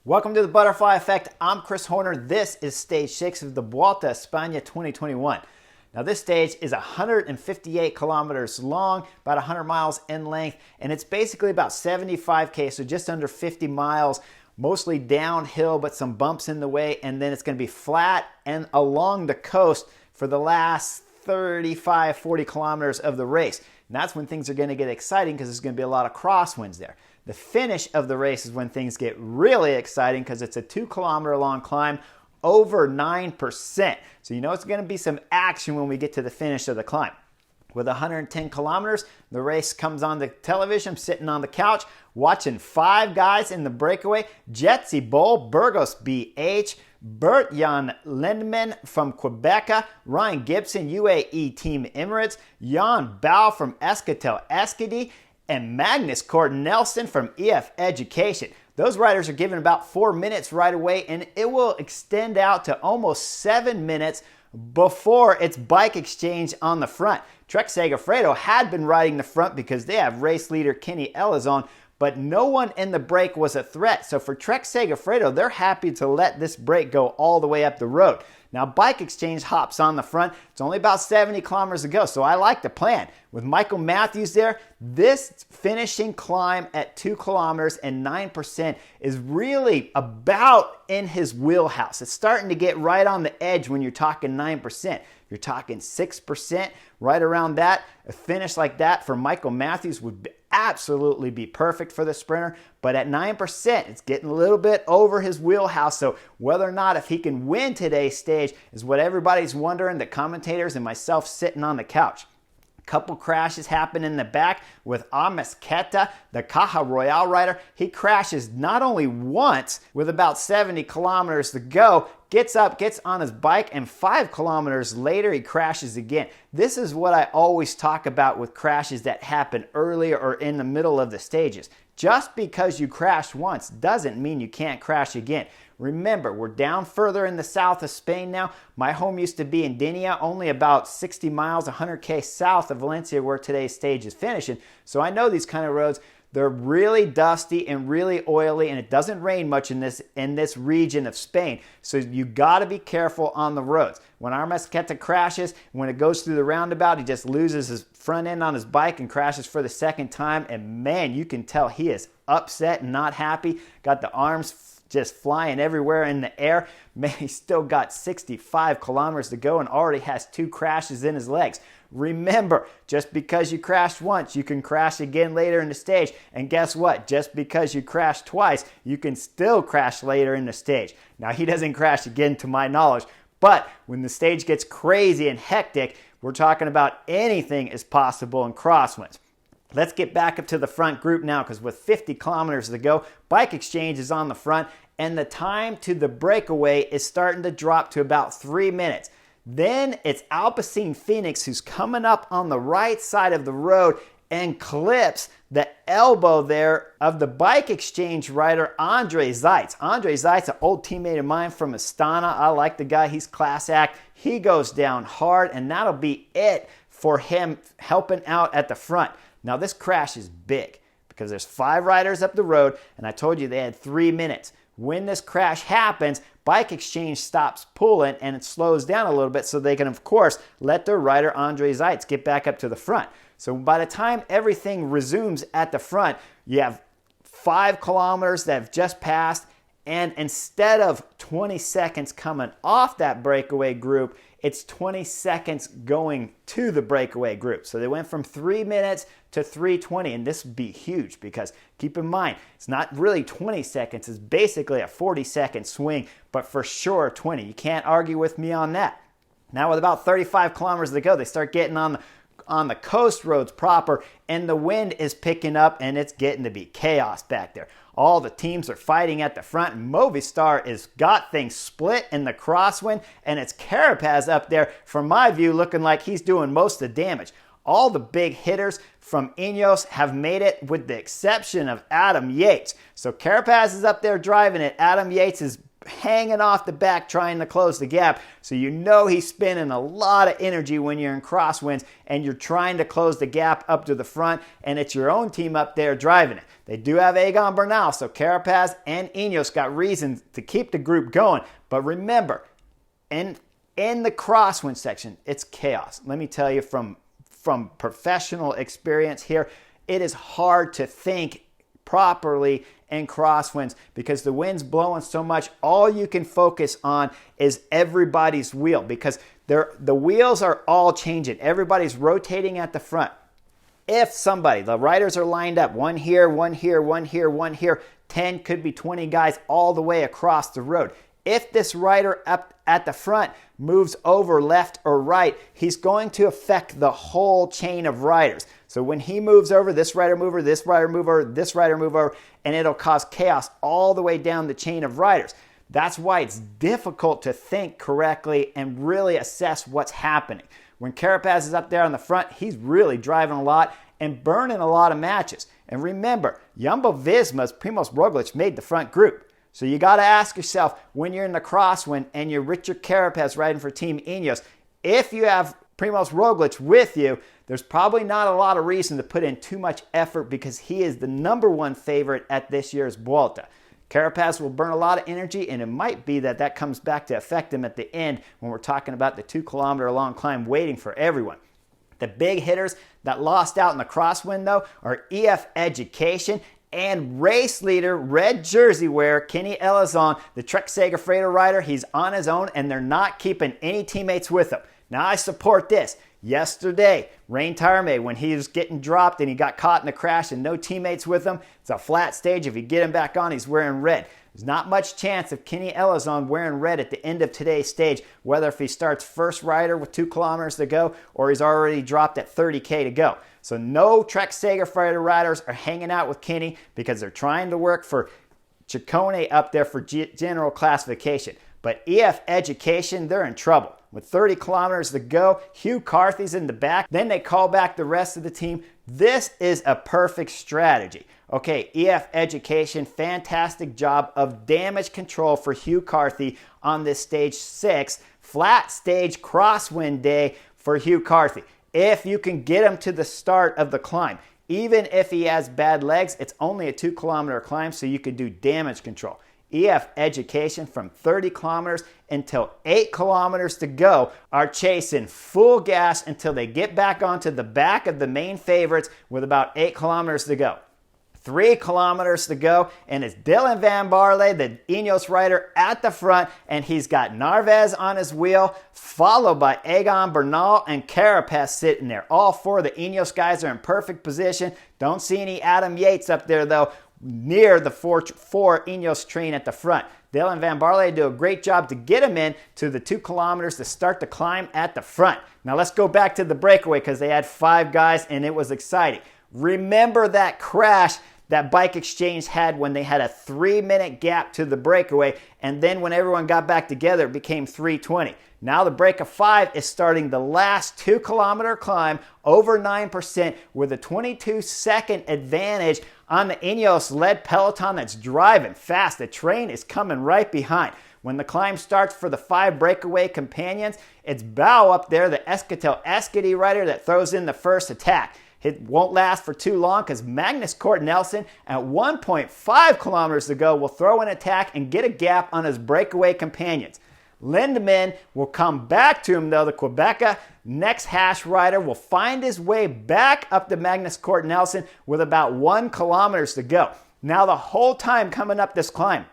Welcome to the Butterfly Effect. I'm Chris Horner. This is stage 6 of the Vuelta, España 2021. Now this stage is 158 kilometers long, about 100 miles in length, and it's basically about 75K, so just under 50 miles, mostly downhill, but some bumps in the way, and then it's going to be flat and along the coast for the last 35, 40 kilometers of the race. And that's when things are going to get exciting because there's going to be a lot of crosswinds there. The finish of the race is when things get really exciting because it's a 2-kilometer long climb, over 9%. So you know it's going to be some action when we get to the finish of the climb. With 110 kilometers, the race comes on the television. I'm sitting on the couch watching 5 guys in the breakaway. Jetsy Bull, Burgos BH, Bert-Jan Lindemann from Quebec, Ryan Gibson, UAE Team Emirates, Jan Bao from Eskatel Eskidi, and Magnus Cort Nelson from EF Education. Those riders are given about 4 minutes right away, and it will extend out to almost 7 minutes before it's bike exchange on the front. Trek Segafredo had been riding the front because they have race leader Kenny Elizon, but no one in the break was a threat. So for Trek Segafredo, they're happy to let this break go all the way up the road. Now, Bike Exchange hops on the front. It's only about 70 kilometers to go, so I like the plan. With Michael Matthews there, this finishing climb at 2 kilometers and 9% is really about in his wheelhouse. It's starting to get right on the edge when you're talking 9%. If you're talking 6%, right around that, a finish like that for Michael Matthews would absolutely be perfect for the sprinter, but at 9%, it's getting a little bit over his wheelhouse, so whether or not if he can win today's stage is what everybody's wondering, the commentators and myself sitting on the couch. A couple crashes happen in the back with Ames Keta, the Caja Royale rider. He crashes not only once with about 70 kilometers to go, gets up, gets on his bike, and 5 kilometers later he crashes again. This is what I always talk about with crashes that happen early or in the middle of the stages. Just because you crashed once doesn't mean you can't crash again. Remember, we're down further in the south of Spain now. My home used to be in Dinia, only about 60 miles, 100K south of Valencia where today's stage is finishing. So I know these kind of roads. They're really dusty and really oily, and it doesn't rain much in this region of Spain. So you got to be careful on the roads. When Armesqueta crashes, when it goes through the roundabout, he just loses his front end on his bike and crashes for the second time. And man, you can tell he is upset and not happy. Got the arms just flying everywhere in the air. Man, he's still got 65 kilometers to go and already has 2 crashes in his legs. Remember, just because you crashed once, you can crash again later in the stage. And guess what? Just because you crashed twice, you can still crash later in the stage. Now, he doesn't crash again to my knowledge, but when the stage gets crazy and hectic, we're talking about anything is possible in crosswinds. Let's get back up to the front group now, because with 50 kilometers to go, Bike Exchange is on the front, and the time to the breakaway is starting to drop to about 3 minutes. Then it's Alpecin Phoenix who's coming up on the right side of the road and clips the elbow there of the Bike Exchange rider Andre Zeitz. Andre Zeitz, an old teammate of mine from Astana. I like the guy. He's class act. He goes down hard, and that'll be it for him helping out at the front. Now, this crash is big because there's 5 riders up the road, and I told you they had 3 minutes. When this crash happens, Bike Exchange stops pulling and it slows down a little bit so they can, of course, let their rider Andre Zeitz get back up to the front. So by the time everything resumes at the front, you have 5 kilometers that have just passed, and instead of 20 seconds coming off that breakaway group, it's 20 seconds going to the breakaway group. So they went from 3 minutes to 3:20, and this would be huge because keep in mind, it's not really 20 seconds. It's basically a 40-second swing, but for sure 20. You can't argue with me on that. Now with about 35 kilometers to go, they start getting on the coast roads proper, and the wind is picking up, and it's getting to be chaos back there. All the teams are fighting at the front. Movistar has got things split in the crosswind, and it's Carapaz up there, from my view, looking like he's doing most of the damage. All the big hitters from Ineos have made it with the exception of Adam Yates. So Carapaz is up there driving it. Adam Yates is hanging off the back trying to close the gap. So you know he's spending a lot of energy when you're in crosswinds and you're trying to close the gap up to the front, and it's your own team up there driving it. They do have Egan Bernal, so Carapaz and Ineos got reasons to keep the group going. But remember, in the crosswind section, it's chaos. Let me tell you from professional experience here, it is hard to think properly in crosswinds because the wind's blowing so much. All you can focus on is everybody's wheel because the wheels are all changing. Everybody's rotating at the front. If the riders are lined up, one here, one here, one here, one here, 10, could be 20 guys all the way across the road. If this rider up at the front moves over left or right, he's going to affect the whole chain of riders. So when he moves over, this rider move over, this rider move over, this rider move over, and it'll cause chaos all the way down the chain of riders. That's why it's difficult to think correctly and really assess what's happening. When Carapaz is up there on the front, he's really driving a lot and burning a lot of matches. And remember, Jumbo-Visma's Primož Roglič made the front group. So you got to ask yourself, when you're in the crosswind and you're Richard Carapaz riding for Team Ineos, if you have Primož Roglič with you, there's probably not a lot of reason to put in too much effort because he is the #1 favorite at this year's Vuelta. Carapaz will burn a lot of energy, and it might be that comes back to affect him at the end when we're talking about the 2-kilometer-long climb waiting for everyone. The big hitters that lost out in the crosswind, though, are EF Education and race leader, red jersey wearer, Kenny Elizon, the Trek Segafredo rider. He's on his own, and they're not keeping any teammates with him. Now, I support this. Yesterday, Rein Tarme, when he was getting dropped and he got caught in the crash and no teammates with him, it's a flat stage. If you get him back on, he's wearing red. There's not much chance of Kenny Elizon wearing red at the end of today's stage, whether if he starts first rider with 2 kilometers to go or he's already dropped at 30K to go. So no Trek Segafredo riders are hanging out with Kenny because they're trying to work for Ciccone up there for general classification. But EF Education, they're in trouble. With 30 kilometers to go, Hugh Carthy's in the back. Then they call back the rest of the team. This is a perfect strategy. Okay, EF Education, fantastic job of damage control for Hugh Carthy on this stage 6. Flat stage crosswind day for Hugh Carthy. If you can get him to the start of the climb, even if he has bad legs, it's only a 2-kilometer climb, so you can do damage control. EF Education from 30 kilometers until 8 kilometers to go are chasing full gas until they get back onto the back of the main favorites with about 8 kilometers to go. 3 kilometers to go, and it's Dylan van Baarle, the Ineos rider, at the front, and he's got Narvaez on his wheel, followed by Egan Bernal and Carapaz sitting there. All 4 of the Ineos guys are in perfect position. Don't see any Adam Yates up there, though, near the 4 Ineos train at the front. Dylan van Baarle do a great job to get him in to the 2 kilometers to start the climb at the front. Now let's go back to the breakaway because they had 5 guys and it was exciting. Remember that crash that Bike Exchange had when they had a 3-minute gap to the breakaway, and then when everyone got back together, it became 3:20. Now the break of 5 is starting the last 2-kilometer climb over 9% with a 22-second advantage on the Ineos-led Peloton that's driving fast. The train is coming right behind. When the climb starts for the 5 breakaway companions, it's Bow up there, the Esquetel-Esqueti rider that throws in the first attack. It won't last for too long because Magnus Cort Nelson at 1.5 kilometers to go will throw an attack and get a gap on his breakaway companions. Lindemann will come back to him though. The Quebeca next hash rider will find his way back up to Magnus Cort Nelson with about 1 kilometers to go. Now the whole time coming up this climb,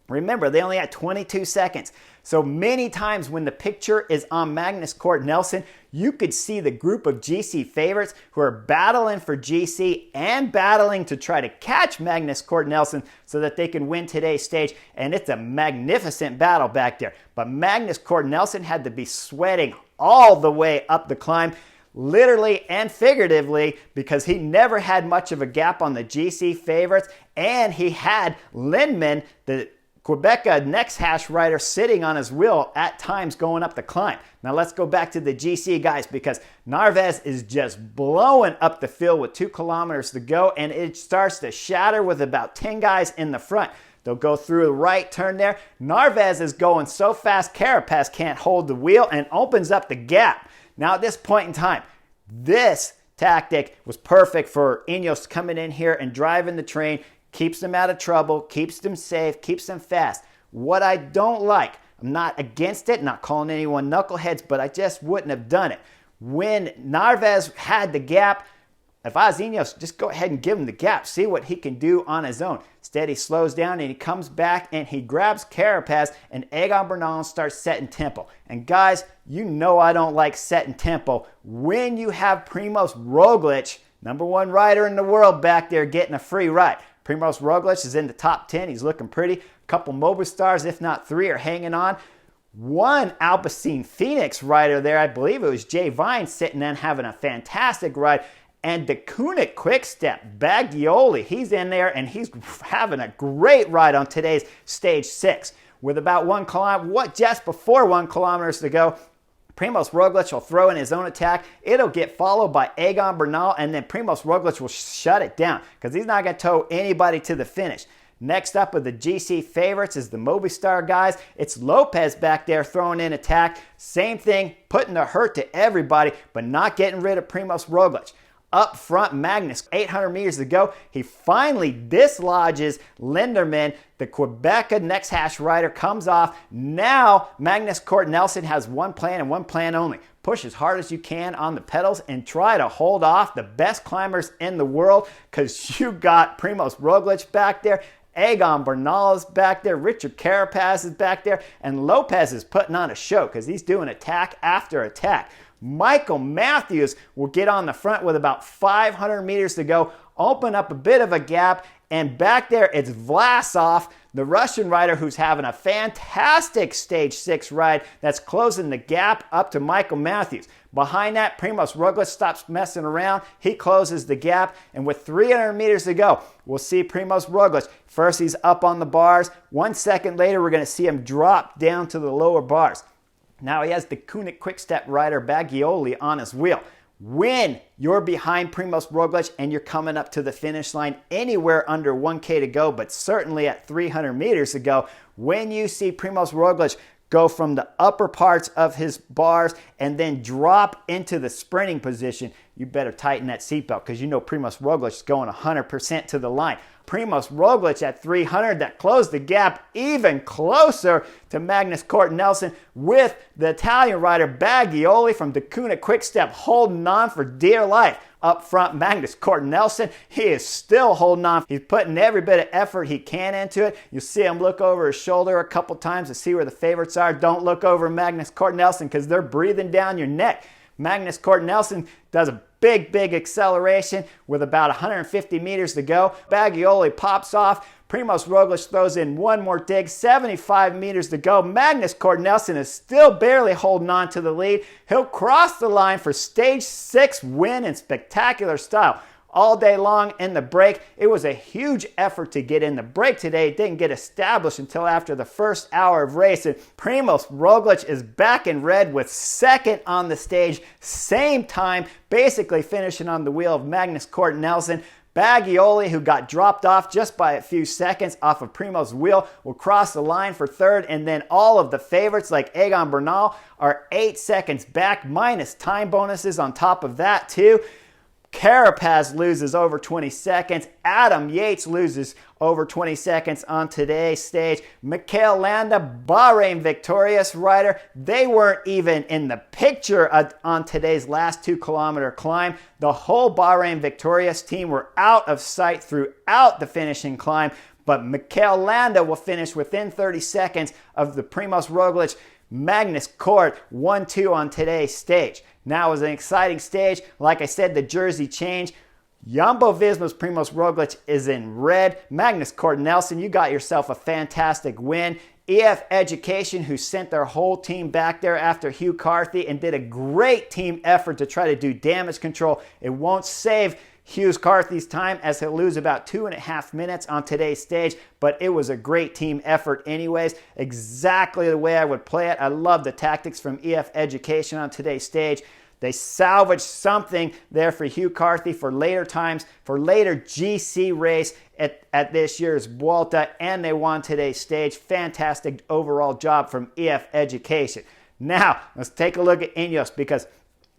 remember they only had 22 seconds. So many times when the picture is on Magnus Cort Nelson, you could see the group of GC favorites who are battling for GC and battling to try to catch Magnus Cort Nelson so that they can win today's stage. And it's a magnificent battle back there. But Magnus Cort Nelson had to be sweating all the way up the climb, literally and figuratively, because he never had much of a gap on the GC favorites. And he had Lindemann, the Quebeca next hash rider, sitting on his wheel at times going up the climb. Now let's go back to the GC guys because Narvaez is just blowing up the field with 2 kilometers to go, and it starts to shatter with about 10 guys in the front. They'll go through the right turn there. Narvaez is going so fast, Carapaz can't hold the wheel and opens up the gap. Now at this point in time, this tactic was perfect for Ineos coming in here and driving the train, keeps them out of trouble, keeps them safe, keeps them fast. What I don't like, I'm not against it, not calling anyone knuckleheads, but I just wouldn't have done it. When Narvaez had the gap, if I was Ineos, just go ahead and give him the gap. See what he can do on his own. Instead, he slows down and he comes back and he grabs Carapaz and Egan Bernal starts setting tempo. And guys, you know I don't like setting tempo. When you have Primož Roglič, #1 rider in the world back there getting a free ride. Primož Roglič is in the top 10. He's looking pretty. A couple Mobistars, if not 3, are hanging on. One Alpecin Phoenix rider there, I believe it was Jay Vine, sitting and having a fantastic ride. And the Kunik Quickstep, Bagioli, he's in there and he's having a great ride on today's stage 6. With about 1 kilometer, just before 1 kilometer to go, Primož Roglič will throw in his own attack. It'll get followed by Egan Bernal, and then Primož Roglič will shut it down because he's not going to tow anybody to the finish. Next up with the GC favorites is the Movistar guys. It's Lopez back there throwing in attack. Same thing, putting the hurt to everybody, but not getting rid of Primož Roglič. Up front, Magnus, 800 meters to go. He finally dislodges Linderman. The Quebec next hash rider comes off. Now, Magnus Cort Nelson has one plan and one plan only. Push as hard as you can on the pedals and try to hold off the best climbers in the world because you got Primož Roglič back there. Egan Bernal is back there. Richard Carapaz is back there. And Lopez is putting on a show because he's doing attack after attack. Michael Matthews will get on the front with about 500 meters to go, open up a bit of a gap, and back there it's Vlasov, the Russian rider who's having a fantastic stage 6 ride that's closing the gap up to Michael Matthews. Behind that, Primož Roglič stops messing around. He closes the gap, and with 300 meters to go, we'll see Primož Roglič. First, he's up on the bars. 1 second later, we're going to see him drop down to the lower bars. Now he has the Kunik Quickstep rider Bagioli on his wheel. When you're behind Primož Roglič and you're coming up to the finish line anywhere under 1K to go, but certainly at 300 meters to go, when you see Primož Roglič go from the upper parts of his bars and then drop into the sprinting position, you better tighten that seatbelt because you know Primož Roglič is going 100% to the line. Primož Roglič at 300 that closed the gap even closer to Magnus Cort Nelson with the Italian rider Bagioli from the Kunik Quickstep holding on for dear life. Up front, Magnus Cort Nelson, he is still holding on. He's putting every bit of effort he can into it. You see him look over his shoulder a couple times to see where the favorites are. Don't look over Magnus Cort Nelson because they're breathing down your neck. Magnus Cort Nelson does a big acceleration with about 150 meters to go. Bagioli pops off. Primož Roglič throws in one more dig, 75 meters to go. Magnus Cort Nelson is still barely holding on to the lead. He'll cross the line for stage 6 win in spectacular style. All day long in the break. It was a huge effort to get in the break today. It didn't get established until after the first hour of racing. Primož Roglič is back in red with second on the stage. Same time, basically finishing on the wheel of Magnus Cort Nelson. Bagioli, who got dropped off just by a few seconds off of Primož's wheel, will cross the line for third, and then all of the favorites like Egan Bernal are 8 seconds back, minus time bonuses on top of that too. Carapaz loses over 20 seconds. Adam Yates loses over 20 seconds on today's stage. Mikel Landa, Bahrain victorious rider, they weren't even in the picture on today's last 2 kilometer climb. The whole Bahrain victorious team were out of sight throughout the finishing climb, but Mikel Landa will finish within 30 seconds of the Primož Roglič Magnus Cort 1-2 on today's stage. Now it was an exciting stage. Like I said, the jersey changed. Jumbo-Visma's Primož Roglič is in red. Magnus Cort Nelson, you got yourself a fantastic win. EF Education, who sent their whole team back there after Hugh Carthy and did a great team effort to try to do damage control. It won't save Hugh Carthy's time as he'll lose about 2.5 minutes on today's stage, but it was a great team effort anyways. Exactly the way I would play it. I love the tactics from EF Education on today's stage. They salvaged something there for Hugh Carthy for later times, for later GC race at this year's Vuelta, and they won today's stage. Fantastic overall job from EF Education. Now, let's take a look at Ineos, because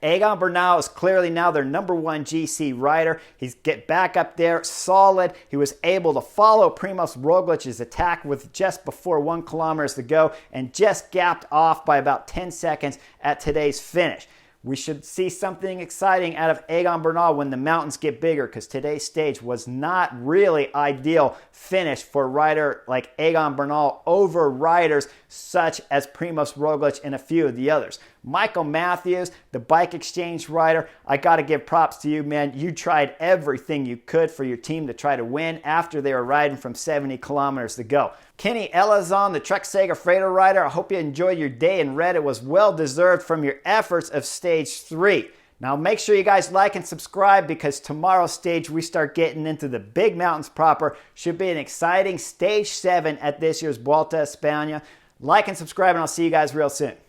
Egan Bernal is clearly now their number one GC rider. He's get back up there, solid. He was able to follow Primoz Roglic's attack with just before 1 kilometer to go and just gapped off by about 10 seconds at today's finish. We should see something exciting out of Egan Bernal when the mountains get bigger, because today's stage was not really ideal finish for a rider like Egan Bernal over riders such as Primoz Roglic and a few of the others. Michael Matthews, the Bike Exchange rider, I got to give props to you, man. You tried everything you could for your team to try to win after they were riding from 70 kilometers to go. Kenny Elazon, the Trek Sega Freighter rider, I hope you enjoyed your day and read it was well deserved from your efforts of Stage 3. Now make sure you guys like and subscribe, because tomorrow's stage we start getting into the big mountains proper. Should be an exciting Stage 7 at this year's Vuelta a España. Like and subscribe, and I'll see you guys real soon.